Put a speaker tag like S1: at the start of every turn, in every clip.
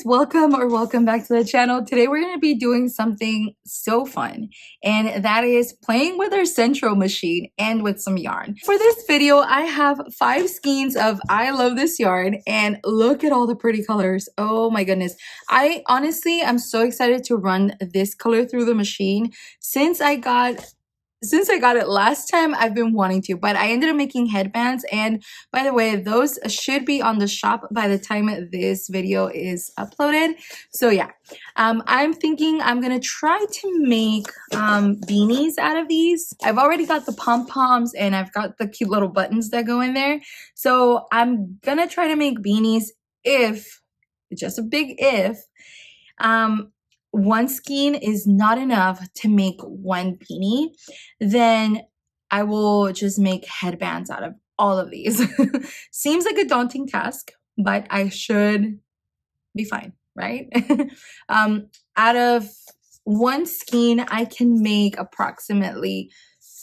S1: guys, welcome back to the channel. Today we're going to be doing something so fun, and that is playing with our Sentro machine and with some yarn. For this video, I have 5 skeins of I love this yarn, and look at all the pretty colors. Oh my goodness. I honestly am so excited to run this color through the machine. Since I got it last time, I've been wanting to, but I ended up making headbands. And by the way, those should be on the shop by the time this video is uploaded. So yeah, I'm thinking I'm gonna try to make beanies out of these. I've already got the pom-poms and I've got the cute little buttons that go in there. So I'm gonna try to make beanies if, just a big if, one skein is not enough to make one beanie, then I will just make headbands out of all of these. Seems like a daunting task, but I should be fine, right? Out of one skein, I can make approximately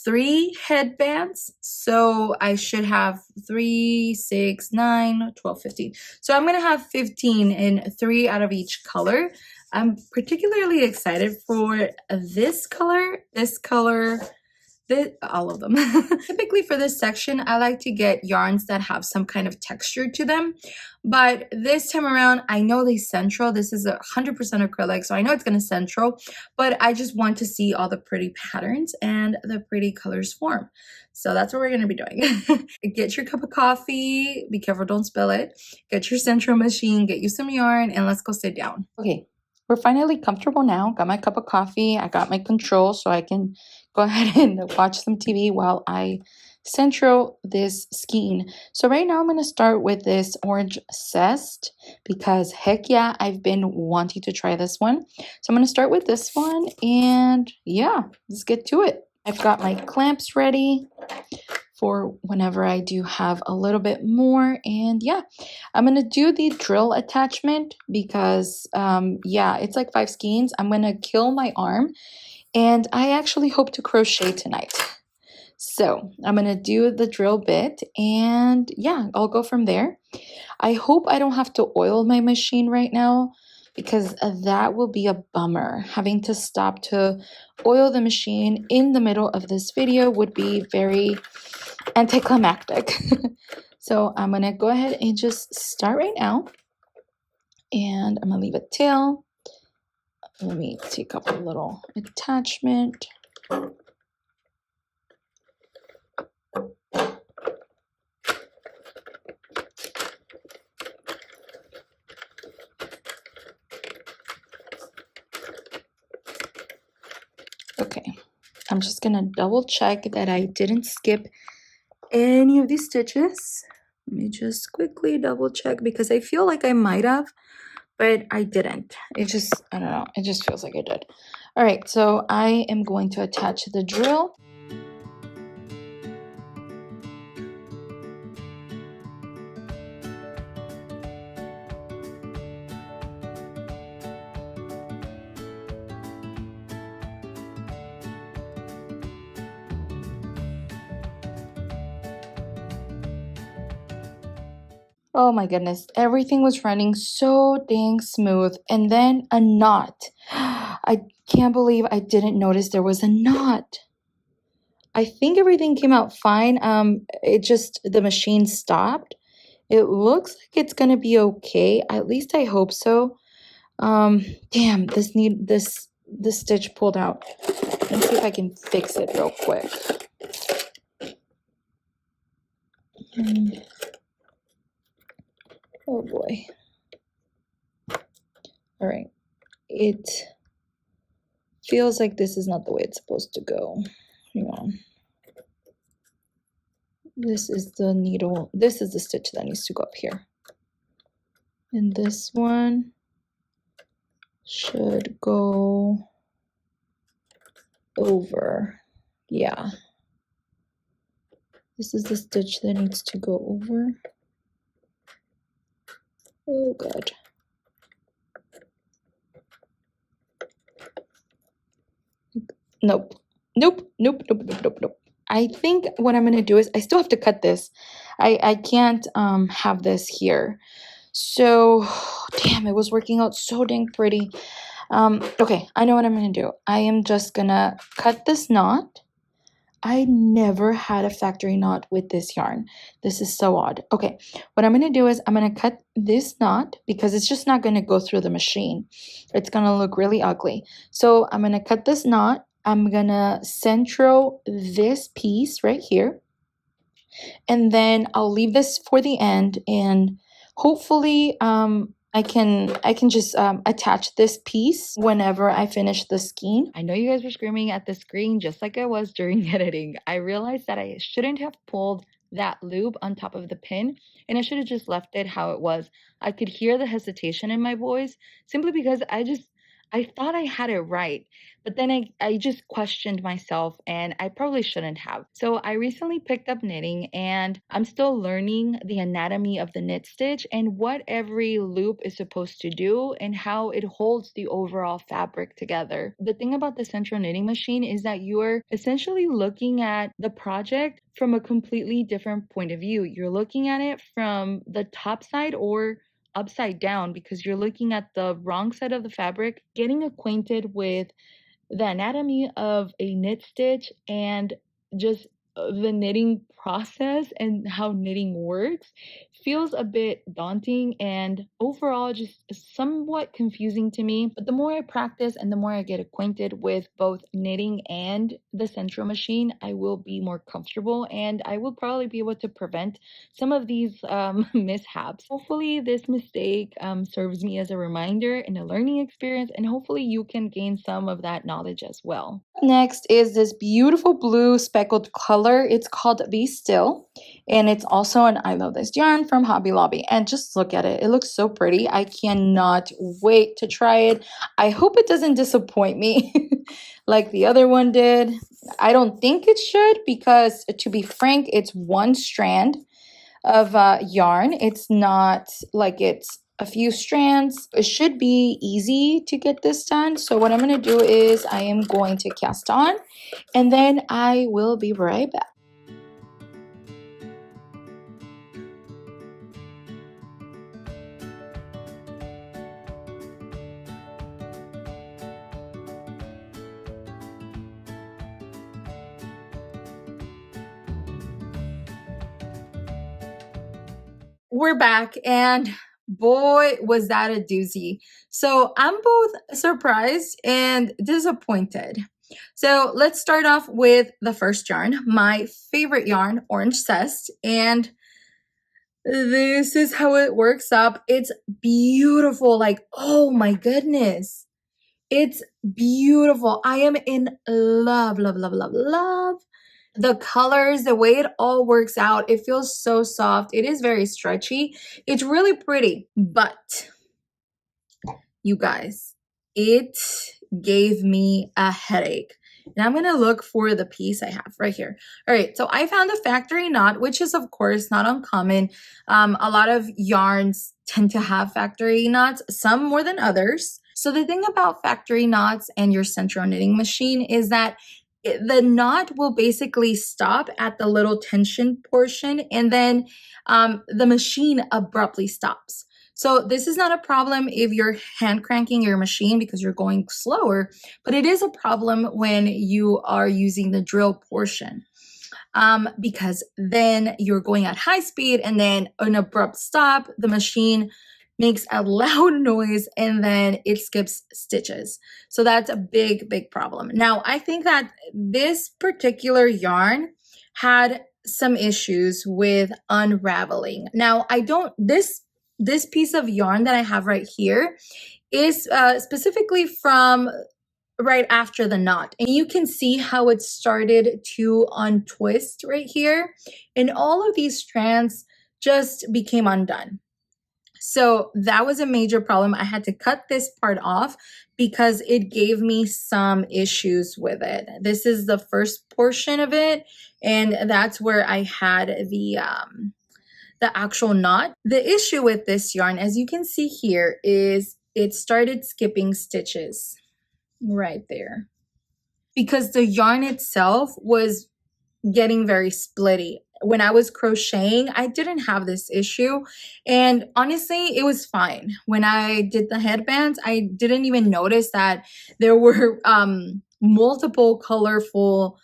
S1: 3 headbands. So I should have 3, 6, 9, 12, 15. So I'm gonna have 15 and 3 out of each color. I'm particularly excited for this color, all of them. Typically for this section, I like to get yarns that have some kind of texture to them. But this time around, I know they Sentro. This is 100% acrylic, so I know it's going to Sentro. But I just want to see all the pretty patterns and the pretty colors form. So that's what we're going to be doing. Get your cup of coffee. Be careful, don't spill it. Get your Sentro machine. Get you some yarn, and let's go sit down. Okay. We're finally comfortable now. Got my cup of coffee. I got my control so I can go ahead and watch some TV while I Sentro this skein. So right now I'm going to start with this Orange Zest because heck yeah, I've been wanting to try this one. So I'm going to start with this one, and yeah, let's get to it. I've got my clamps ready for whenever I do have a little bit more. And yeah, I'm gonna do the drill attachment because yeah, it's like 5 skeins. I'm gonna kill my arm, and I actually hope to crochet tonight. So I'm gonna do the drill bit, and yeah, I'll go from there. I hope I don't have to oil my machine right now, because that will be a bummer. Having to stop to oil the machine in the middle of this video would be very anticlimactic. So I'm gonna go ahead and just start right now, and I'm gonna leave a tail. Let me take up a little attachment. Okay, I'm just gonna double check that I didn't skip any of these stitches. Let me just quickly double check because I feel like I might have, but I didn't. It just, I don't know, it just feels like I did. All right, so I am going to attach the drill. Oh my goodness, everything was running so dang smooth. And then a knot. I can't believe I didn't notice there was a knot. I think everything came out fine. The machine stopped. It looks like it's gonna be okay. At least I hope so. Damn, this stitch pulled out. Let's see if I can fix it real quick. Oh boy. All right. It feels like this is not the way it's supposed to go. Hang on. This is the needle. This is the stitch that needs to go up here. And this one should go over. Yeah. This is the stitch that needs to go over. Oh God. Nope. I think what I'm gonna do is I still have to cut this. I can't have this here. So, damn, it was working out so dang pretty. Okay, I know what I'm gonna do. I am just gonna cut this knot. I never had a factory knot with this yarn. This is so odd. Okay, what I'm gonna do is I'm gonna cut this knot because it's just not gonna go through the machine. It's gonna look really ugly. So I'm gonna cut this knot. I'm gonna centro this piece right here. And then I'll leave this for the end, and hopefully I can just attach this piece whenever I finish the skein. I know you guys were screaming at the screen just like I was during editing. I realized that I shouldn't have pulled that loop on top of the pin, and I should have just left it how it was. I could hear the hesitation in my voice simply because I thought I had it right, but then I just questioned myself and I probably shouldn't have. So I recently picked up knitting and I'm still learning the anatomy of the knit stitch and what every loop is supposed to do and how it holds the overall fabric together. The thing about the Sentro knitting machine is that you're essentially looking at the project from a completely different point of view. You're looking at it from the top side or upside down because you're looking at the wrong side of the fabric. Getting acquainted with the anatomy of a knit stitch and just the knitting process and how knitting works feels a bit daunting and overall just somewhat confusing to me. But the more I practice and the more I get acquainted with both knitting and the Centro machine, I will be more comfortable and I will probably be able to prevent some of these mishaps. Hopefully this mistake serves me as a reminder and a learning experience, and hopefully you can gain some of that knowledge as well. Next is this beautiful blue speckled color. It's called Be Still, and it's also an I Love This yarn from Hobby Lobby. And just look at it. It looks so pretty. I cannot wait to try it. I hope it doesn't disappoint me like the other one did. I don't think it should because, to be frank, it's one strand of yarn. It's not like it's a few strands. It should be easy to get this done. So what I'm going to do is I am going to cast on and then I will be right back. We're back, and boy, was that a doozy. So I'm both surprised and disappointed. So let's start off with the first yarn, my favorite yarn, Orange Zest, and this is how it works up. It's beautiful, like, oh my goodness. It's beautiful. I am in love, love, love, love, love. The colors, the way it all works out, it feels so soft. It is very stretchy. It's really pretty, but you guys, it gave me a headache. And I'm gonna look for the piece I have right here. All right, so I found a factory knot, which is of course not uncommon. A lot of yarns tend to have factory knots, some more than others. So the thing about factory knots and your Sentro knitting machine is that the knot will basically stop at the little tension portion, and then the machine abruptly stops. So this is not a problem if you're hand cranking your machine because you're going slower, but it is a problem when you are using the drill portion. Because then you're going at high speed and then an abrupt stop, the machine makes a loud noise and then it skips stitches. So that's a big, big problem. Now, I think that this particular yarn had some issues with unraveling. Now, this piece of yarn that I have right here is specifically from right after the knot, and you can see how it started to untwist right here, and all of these strands just became undone. So that was a major problem. I had to cut this part off because it gave me some issues with it. This is the first portion of it, and that's where I had the actual knot. The issue with this yarn, as you can see here, is it started skipping stitches right there because the yarn itself was getting very splitty. When I was crocheting, I didn't have this issue. And honestly, it was fine. When I did the headbands, I didn't even notice that there were multiple colorful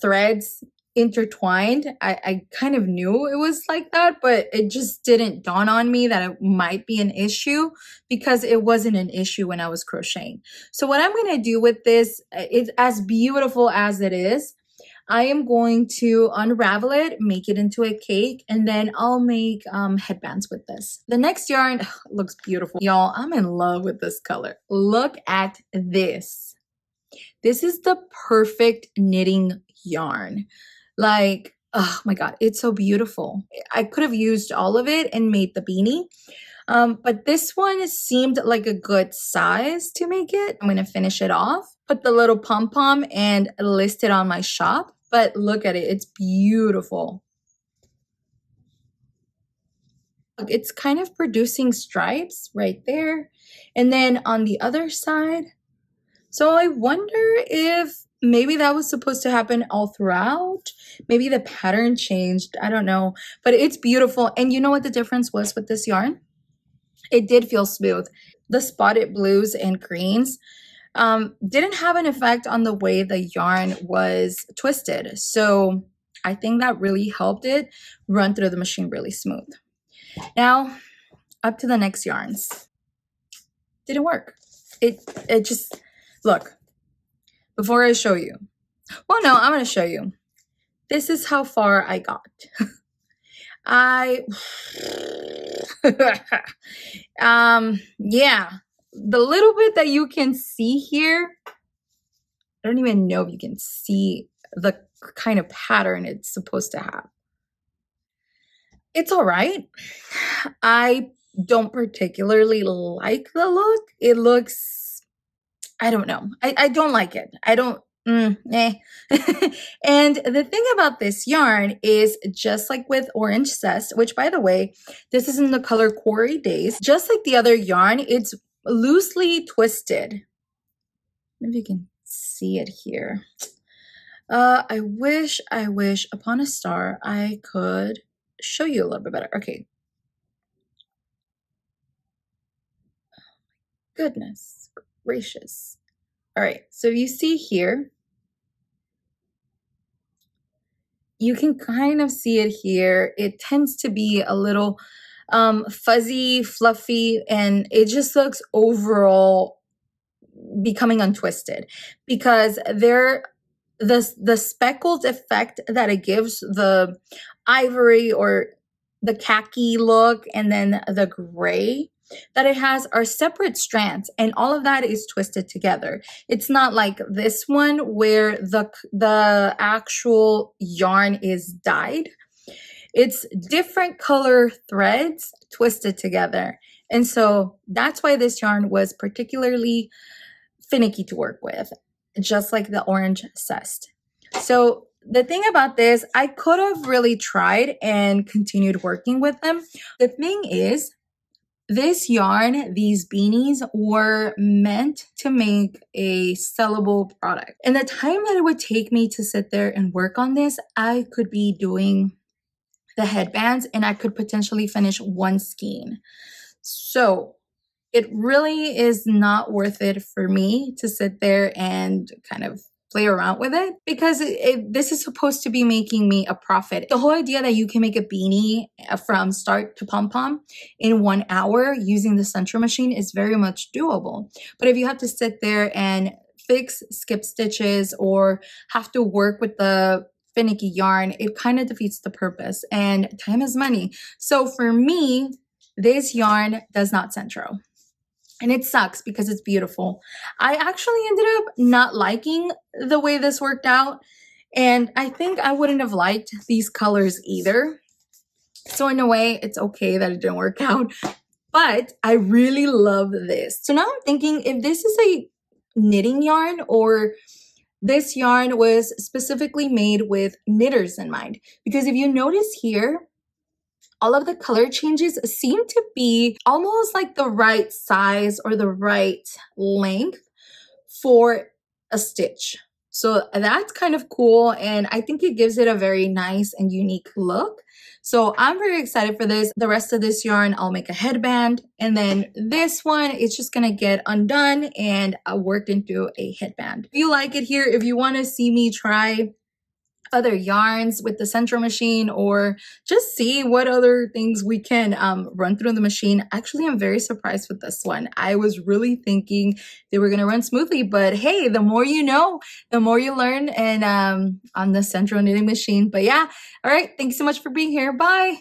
S1: threads intertwined. I kind of knew it was like that, but it just didn't dawn on me that it might be an issue because it wasn't an issue when I was crocheting. So what I'm going to do with this, it's as beautiful as it is. I am going to unravel it, make it into a cake, and then I'll make headbands with this. The next yarn looks beautiful. Y'all, I'm in love with this color. Look at this. This is the perfect knitting yarn. Like, oh my God, it's so beautiful. I could have used all of it and made the beanie. But this one seemed like a good size to make it. I'm gonna finish it off, put the little pom-pom and list it on my shop. But look at it, it's beautiful. Look, it's kind of producing stripes right there. And then on the other side, so I wonder if maybe that was supposed to happen all throughout. Maybe the pattern changed, I don't know. But it's beautiful. And you know what the difference was with this yarn? It did feel smooth. The spotted blues and greens didn't have an effect on the way the yarn was twisted. So I think that really helped it run through the machine really smooth. Now, up to the next yarns. Didn't work. It just, look, before I show you. Well, no, I'm going to show you. This is how far I got. Yeah, the little bit that you can see here, I don't even know if you can see the kind of pattern it's supposed to have. It's all right. I don't particularly like the look. It looks, I don't know. I don't like it. I don't, And the thing about this yarn is just like with Orange Zest, which by the way, this is in the color Quarry Days. Just like the other yarn, it's loosely twisted. Maybe you can see it here. I wish upon a star I could show you a little bit better. Okay. Goodness gracious. All right, so you see here, you can kind of see it here. It tends to be a little fuzzy, fluffy, and it just looks overall becoming untwisted because the speckled effect that it gives, the ivory or the khaki look and then the gray that it has are separate strands, and all of that is twisted together. It's not like this one where the actual yarn is dyed. It's different color threads twisted together. And so that's why this yarn was particularly finicky to work with, just like the Orange Zest. So the thing about this, I could have really tried and continued working with them. The thing is, this yarn, these beanies, were meant to make a sellable product. And the time that it would take me to sit there and work on this, I could be doing the headbands and I could potentially finish one skein. So it really is not worth it for me to sit there and kind of play around with it because this is supposed to be making me a profit. The whole idea that you can make a beanie from start to pom-pom in 1 hour using the Sentro machine is very much doable. But if you have to sit there and fix skip stitches or have to work with the finicky yarn, it kind of defeats the purpose, and time is money. So for me, this yarn does not Sentro. And it sucks because it's beautiful. I actually ended up not liking the way this worked out. And I think I wouldn't have liked these colors either. So in a way, it's okay that it didn't work out. But I really love this. So now I'm thinking if this is a knitting yarn or this yarn was specifically made with knitters in mind. Because if you notice here, all of the color changes seem to be almost like the right size or the right length for a stitch. So that's kind of cool, and I think it gives it a very nice and unique look. So I'm very excited for this. The rest of this yarn, I'll make a headband, and then this one, it's just gonna get undone and worked into a headband. If you like it here, if you wanna see me try other yarns with the Sentro machine, or just see what other things we can run through the machine. Actually, I'm very surprised with this one. I was really thinking they were gonna run smoothly, but hey, the more you know, the more you learn, and on the Sentro knitting machine. But yeah, all right, thanks so much for being here. Bye.